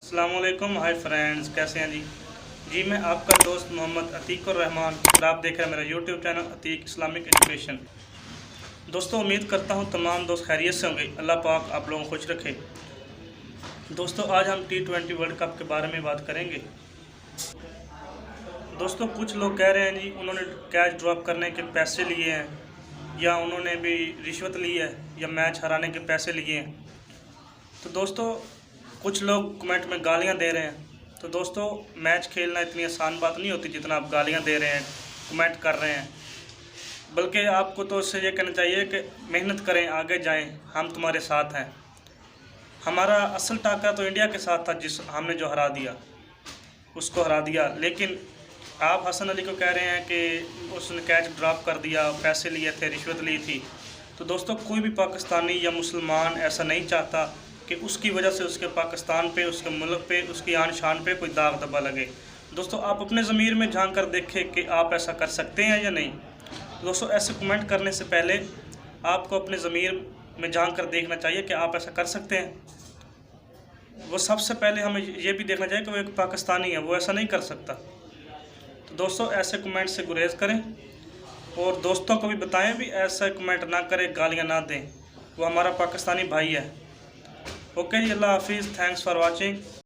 अस्सलामुअलैकुम, hi friends, कैसे हैं जी। मैं आपका दोस्त मोहम्मद अतीकुर रहमान और आप देख रहे हैं मेरा YouTube channel Atiq Islamic education. दोस्तों, उम्मीद करता हूं तमाम दोस्त खैरियत से होंगे। अल्लाह पाक आप लोगों को खुश रखे। दोस्तों, आज हम T20 वर्ल्ड कप के बारे में बात करेंगे। दोस्तों, कुछ लोग कह रहे हैं जी उन्होंने कैच ड्रॉप करने के पैसे लिए हैं या उन्होंने भी रिश्वत ली है या मैच हराने के पैसे लिए हैं। तो दोस्तों, कुछ लोग कमेंट में गालियां दे रहे हैं। तो दोस्तों, मैच खेलना इतनी आसान बात नहीं होती जितना आप गालियां दे रहे हैं, कमेंट कर रहे हैं। बल्कि आपको तो उससे ये कहना चाहिए कि मेहनत करें, आगे जाएं, हम तुम्हारे साथ हैं। हमारा असल टाका तो इंडिया के साथ था, जिस हमने जो हरा दिया उसको हरा दिया। लेकिन आप हसन अली को कह रहे हैं कि उसने कैच ड्रॉप कर दिया, पैसे लिए थे, रिश्वत ली थी। तो दोस्तों, कोई भी पाकिस्तानी या मुसलमान ऐसा नहीं चाहता कि उसकी वजह से उसके पाकिस्तान पे, उसके मुल्क पे, उसकी आन शान पे कोई दाग धब्बा लगे। दोस्तों, आप अपने ज़मीर में झांक कर देखें कि आप ऐसा कर सकते हैं या नहीं। दोस्तों, ऐसे कमेंट करने से पहले आपको अपने ज़मीर में झांक कर देखना चाहिए कि आप ऐसा कर सकते हैं। वो सबसे पहले हमें ये भी देखना चाहिए कि वो एक पाकिस्तानी है, वो ऐसा नहीं कर सकता। तो दोस्तों, ऐसे कमेंट से गुरेज करें और दोस्तों को भी बताएं भी ऐसा कमेंट ना करें, गालियाँ ना दें। वो हमारा पाकिस्तानी भाई है। ओके जी, अल्लाह हाफिज़, थैंक्स फॉर वाचिंग।